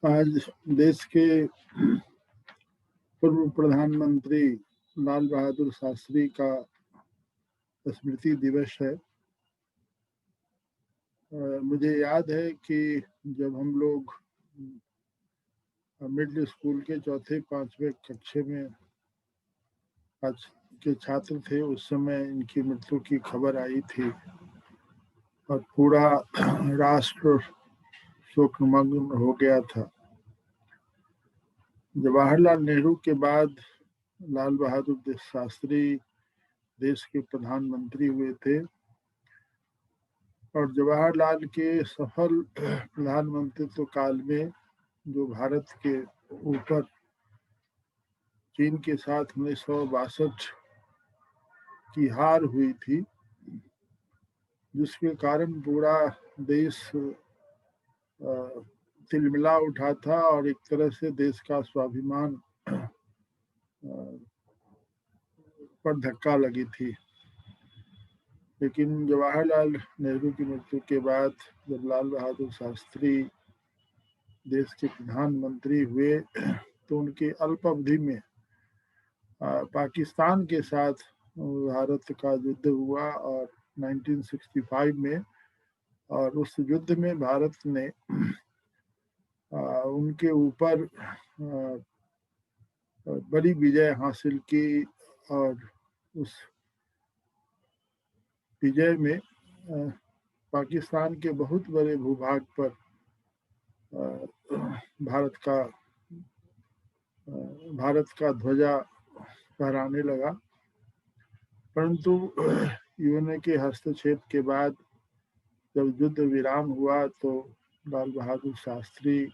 आज देश के पूर्व प्रधानमंत्री लाल बहादुर शास्त्री का स्मृति दिवस है। मुझे याद है कि जब हम लोग मिडिल स्कूल के चौथे पांचवें कक्षा में आज के छात्र थे, उस समय इनकी मृत्यु की खबर आई थी और पूरा राष्ट्र शोकमग्न हो गया था। जवाहरलाल नेहरू के बाद लाल बहादुर शास्त्री देश के प्रधानमंत्री हुए थे और जवाहरलाल के सफल प्रधानमंत्रित्व काल में जो भारत के ऊपर चीन के साथ 1962 की हार हुई थी, जिसके कारण पूरा देश तिलमिला उठा था और एक तरह से देश का स्वाभिमान पर धक्का लगी थी। लेकिन जवाहरलाल नेहरू की मृत्यु के बाद जब लाल बहादुर शास्त्री देश के प्रधानमंत्री हुए तो उनके अल्प अवधि में पाकिस्तान के साथ भारत का युद्ध हुआ और 1965 में, और उस युद्ध में भारत ने उनके ऊपर बड़ी विजय हासिल की और उस विजय में पाकिस्तान के बहुत बड़े भूभाग पर भारत का ध्वजा फहराने लगा। परंतु यूएनए के हस्तक्षेप के बाद जब युद्ध विराम हुआ तो लाल बहादुर शास्त्री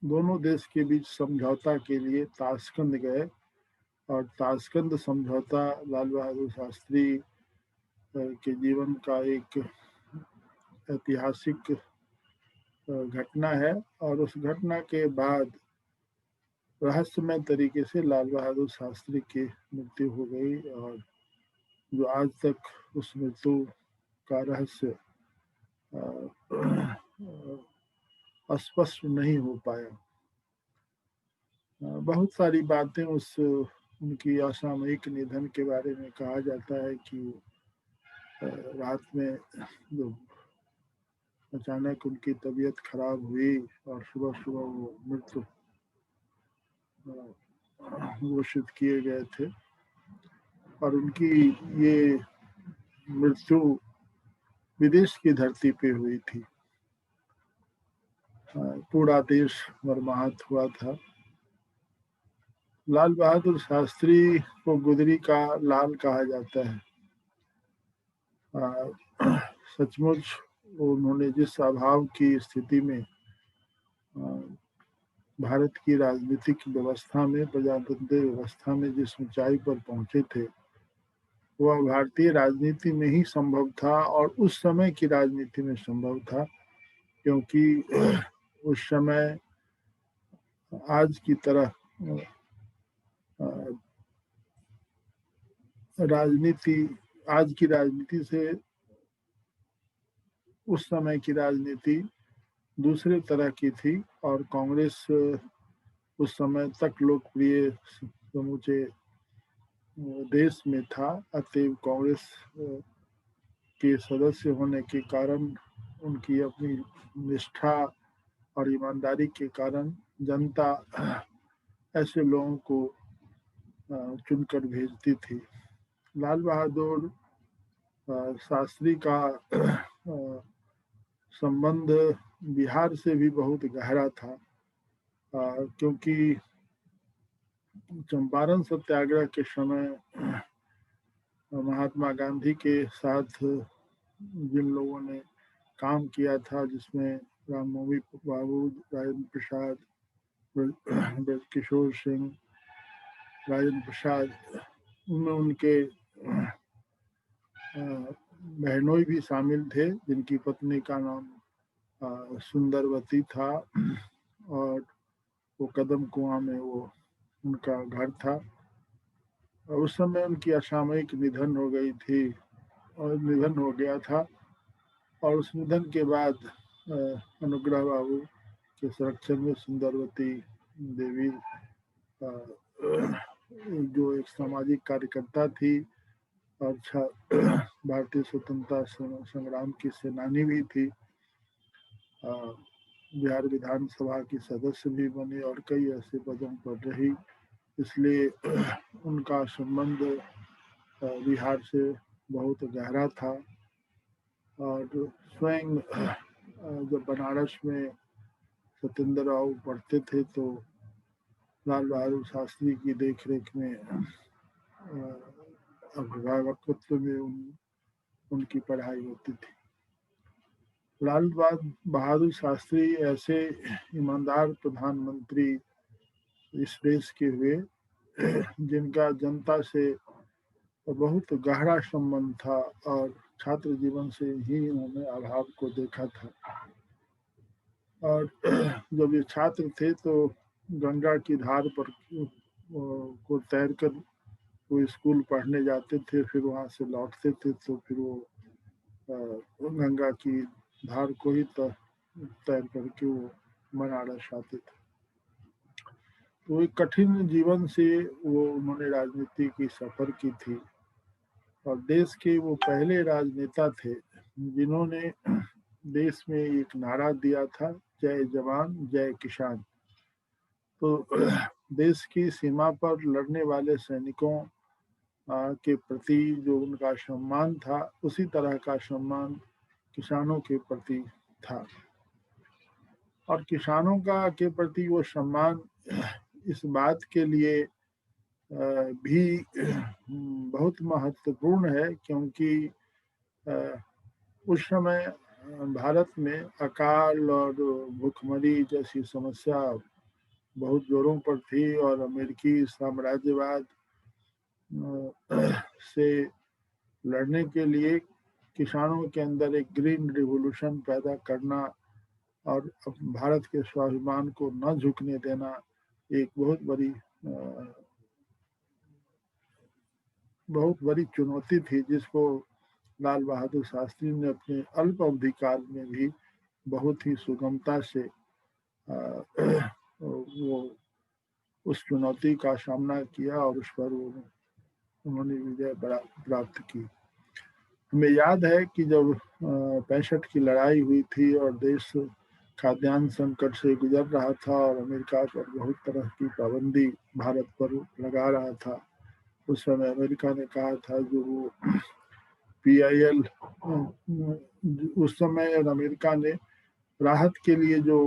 दोनों देश के बीच समझौता के लिए ताशकंद गए और ताशकंद समझौता लाल बहादुर शास्त्री के जीवन का एक ऐतिहासिक घटना है और उस घटना के बाद रहस्यमय तरीके से लाल बहादुर शास्त्री की मृत्यु हो गई और जो आज तक उस मृत्यु का रहस्य स्पष्ट नहीं हो पाया। बहुत सारी बातें उनकी असामयिक निधन के बारे में कहा जाता है कि रात में जो अचानक उनकी तबीयत खराब हुई और सुबह सुबह वो मृत्यु घोषित किए गए थे और उनकी ये मृत्यु विदेश की धरती पे हुई थी। पूरा देश मर्माहत हुआ था। लाल बहादुर शास्त्री को गुदरी का लाल कहा जाता है। सचमुच उन्होंने जिस अभाव की स्थिति में भारत की राजनीतिक व्यवस्था में, प्रजातंत्र व्यवस्था में जिस ऊंचाई पर पहुंचे थे, वह भारतीय राजनीति में ही संभव था और उस समय की राजनीति में संभव था, क्योंकि उस समय आज की तरह आज की राजनीति से उस समय की राजनीति दूसरे तरह की थी और कांग्रेस उस समय तक लोकप्रिय समूचे देश में था। अतएव कांग्रेस के सदस्य होने के कारण, उनकी अपनी निष्ठा और ईमानदारी के कारण जनता ऐसे लोगों को चुनकर भेजती थी। लाल बहादुर शास्त्री का संबंध बिहार से भी बहुत गहरा था, क्योंकि चंपारण सत्याग्रह के समय महात्मा गांधी के साथ जिन लोगों ने काम किया था, जिसमें राममोहन बाबू, राजेंद्र प्रसाद, ब्रजकिशोर सिंह, राजेंद्र प्रसाद, उनमें उनके बहनोई भी शामिल थे, जिनकी पत्नी का नाम सुंदरवती था और वो कदम कुआं में वो उनका घर था। और उस समय उनकी असामयिक निधन हो गया था और उस निधन के बाद अनुग्रह बाबू के संरक्षण में सुंदरवती देवी जो एक सामाजिक कार्यकर्ता थी और भारतीय स्वतंत्रता संग्राम की सेनानी भी थी, बिहार विधानसभा की सदस्य भी बनी और कई ऐसे पदों पर रही, इसलिए उनका संबंध बिहार से बहुत गहरा था। और स्वयं जब बनारस में सत्येंद्र राव पढ़ते थे तो लाल बहादुर शास्त्री की देखरेख में अभिभावकत्व में उनकी पढ़ाई होती थी। लाल बहादुर शास्त्री ऐसे ईमानदार प्रधानमंत्री इस देश के हुए जिनका जनता से बहुत गहरा संबंध था और छात्र जीवन से ही उन्होंने अभाव को देखा था। और जब ये छात्र थे तो गंगा की धार पर को तैरकर वो स्कूल पढ़ने जाते थे, फिर वहाँ से लौटते थे तो फिर वो गंगा की धार को ही तैर करके वो बनारस आते थे। तो एक कठिन जीवन से वो उन्होंने राजनीति की सफर की थी और देश के वो पहले राजनेता थे जिन्होंने देश में एक नारा दिया था, जय जवान जय किसान। तो देश की सीमा पर लड़ने वाले सैनिकों के प्रति जो उनका सम्मान था उसी तरह का सम्मान किसानों के प्रति था। और किसानों का के प्रति वो सम्मान इस बात के लिए भी बहुत महत्वपूर्ण है क्योंकि उस समय भारत में अकाल और भूखमरी जैसी समस्या बहुत जोरों पर थी और अमेरिकी साम्राज्यवाद से लड़ने के लिए किसानों के अंदर एक ग्रीन रिवॉल्यूशन पैदा करना और भारत के स्वाभिमान को न झुकने देना एक बहुत बड़ी चुनौती थी जिसको लाल बहादुर शास्त्री ने अपने अल्प अवधि काल में भी बहुत ही सुगमता से वो उस चुनौती का सामना किया और उस पर उन्होंने विजय प्राप्त की। हमें याद है कि जब 65 की लड़ाई हुई थी और देश खाद्यान्न संकट से गुजर रहा था और अमेरिका पर बहुत तरह की पाबंदी भारत पर लगा रहा था, उस समय अमेरिका ने कहा था जो वो PIL उस समय अमेरिका ने राहत के लिए जो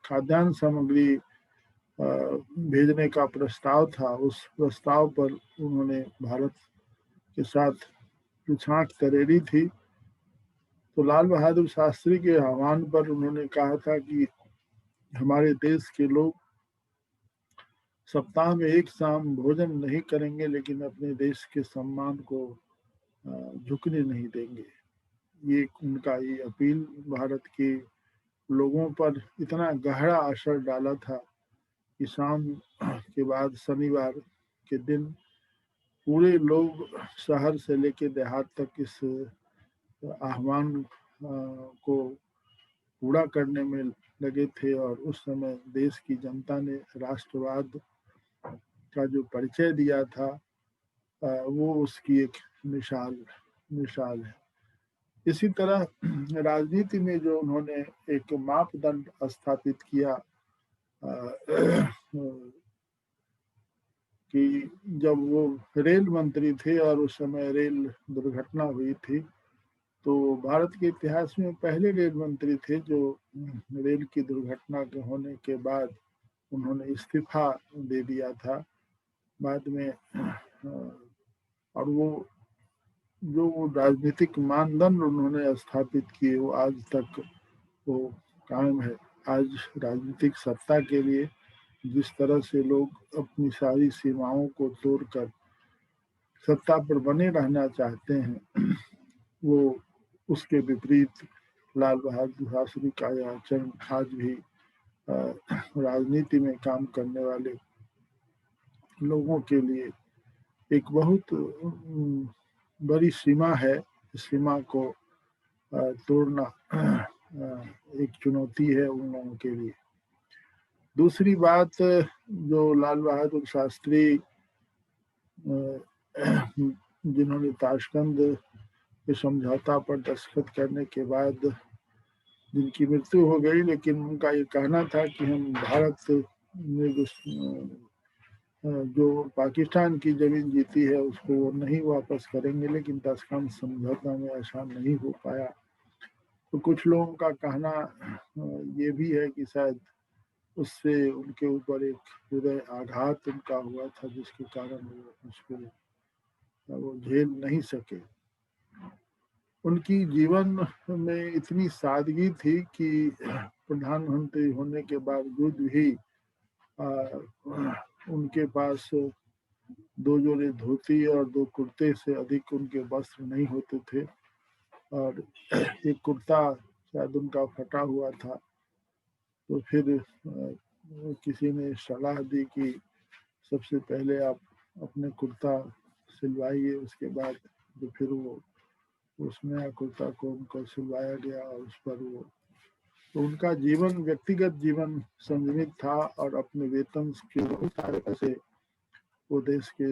खाद्यान्न सामग्री भेजने का प्रस्ताव था, उस प्रस्ताव पर उन्होंने भारत के साथ छांट तरेरी थी। तो लाल बहादुर शास्त्री के आह्वान पर उन्होंने कहा था कि हमारे देश के लोग सप्ताह में एक शाम भोजन नहीं करेंगे लेकिन अपने देश के सम्मान को झुकने नहीं देंगे। ये उनका ये अपील भारत के लोगों पर इतना गहरा असर डाला था कि शाम के बाद शनिवार के दिन पूरे लोग शहर से लेकर देहात तक इस आह्वान को पूरा करने में लगे थे। और उस समय देश की जनता ने राष्ट्रवाद का जो परिचय दिया था वो उसकी एक मिसाल है। इसी तरह राजनीति में जो उन्होंने एक मापदंड स्थापित किया कि जब वो रेल मंत्री थे और उस समय रेल दुर्घटना हुई थी, तो भारत के इतिहास में पहले रेल मंत्री थे जो रेल की दुर्घटना के होने के बाद उन्होंने इस्तीफा दे दिया था बाद में। और वो जो राजनीतिक मानदंड उन्होंने स्थापित किए वो आज तक वो कायम है। आज राजनीतिक सत्ता के लिए जिस तरह से लोग अपनी सारी सीमाओं को तोड़कर सत्ता पर बने रहना चाहते हैं, वो उसके विपरीत लाल बहादुर शास्त्री का यह आचरण आज भी राजनीति में काम करने वाले लोगों के लिए एक बहुत बड़ी सीमा है। इस सीमा को तोड़ना एक चुनौती है उन लोगों के लिए। दूसरी बात, जो लाल बहादुर शास्त्री जिन्होंने ताशकंद के समझौता पर दस्तखत करने के बाद जिनकी मृत्यु हो गई, लेकिन उनका ये कहना था कि हम भारत में जो पाकिस्तान की जमीन जीती है उसको वो नहीं वापस करेंगे, लेकिन ताशकंद समझौता में ऐसा नहीं हो पाया। तो कुछ लोगों का कहना ये भी है कि शायद उससे उनके ऊपर एक हृदय आघात उनका हुआ था, जिसके कारण वो झेल नहीं सके। उनकी जीवन में इतनी सादगी थी कि प्रधानमंत्री होने के बावजूद भी उनके पास 2 जोड़े धोती और 2 कुर्ते से अधिक उनके वस्त्र नहीं होते थे, और एक कुर्ता शायद उनका फटा हुआ था। तो फिर किसी ने सलाह दी कि सबसे पहले आप अपने कुर्ता सिलवाइए, उसके बाद तो फिर वो उस नया कुर्ता को उनको सिलवाया गया, और उस पर वो तो उनका जीवन, व्यक्तिगत जीवन संयमित था, और अपने वेतन के बहुत सारे पैसे वो देश के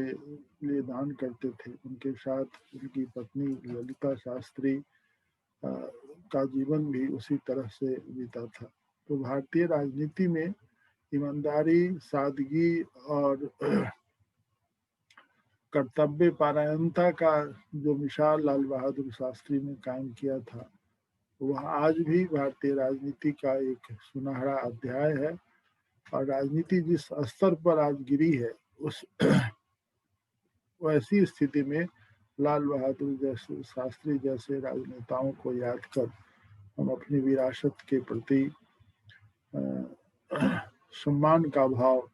लिए दान करते थे। उनके साथ उनकी पत्नी ललिता शास्त्री का जीवन भी उसी तरह से बीता था। तो भारतीय राजनीति में ईमानदारी, सादगी और कर्तव्य परायणता का जो मिसाल लाल बहादुर शास्त्री ने कायम किया था, वह आज भी भारतीय राजनीति का एक सुनहरा अध्याय है। और राजनीति जिस स्तर पर आज गिरी है, उस वैसी स्थिति में लाल बहादुर जैसे शास्त्री जैसे राजनेताओं को याद कर हम अपनी विरासत के प्रति सम्मान का भाव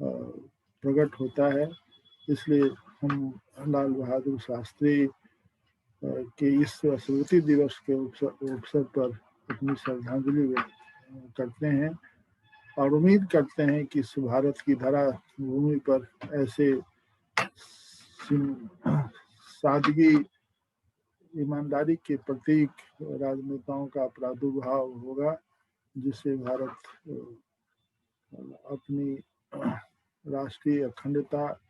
प्रकट होता है। इसलिए हम लाल बहादुर शास्त्री के इस स्मृति दिवस के अवसर पर अपनी श्रद्धांजलि करते हैं, और उम्मीद करते हैं कि इस भारत की धरा भूमि पर ऐसे सादगी, ईमानदारी के प्रतीक राजनेताओं का प्रादुर्भाव होगा, जिससे भारत अपनी राष्ट्रीय अखंडता,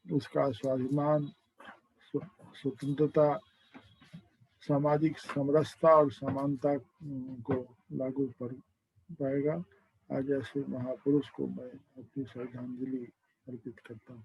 उसका स्वाभिमान, स्वतंत्रता, सामाजिक समरसता और समानता को लागू कर पाएगा। आज ऐसे महापुरुष को मैं अपनी श्रद्धांजलि अर्पित करता हूँ।